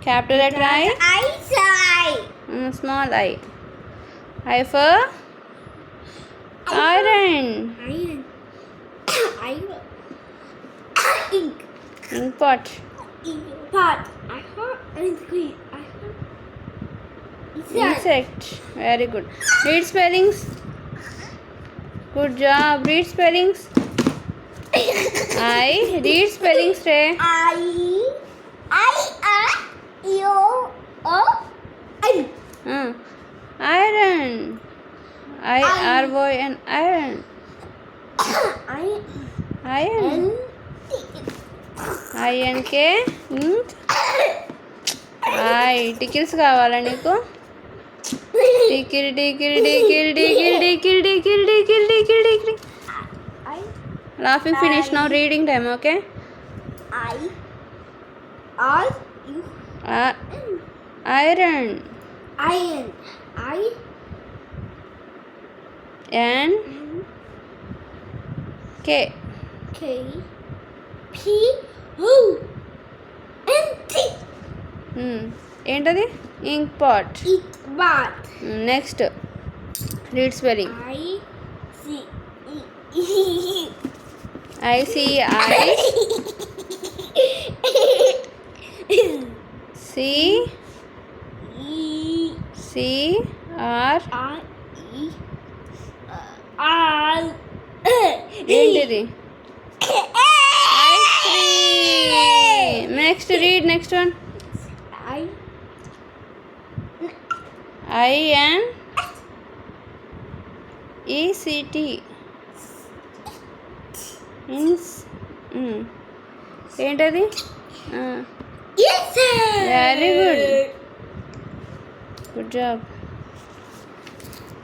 Capital letter I. Small I. I for iron. Ink. Ink pot. Pot. Insect. Very good. Read spellings. Good job. Read spellings. I. Read spellings, Ray. Iron. I-R-O-N. Iron. Iron. I-N-K. Ink. I. Tickles కావాలా నీకు? Tickle. Laughing finish now. Reading time, okay? Iron. N. K. ఏంటది? Ink pot. Next read spelling. I-C-I. C-R. ఏంటిది? Ice cream. Next read next one. I-N-E-C-T. ఏంటది? Very good. Good job.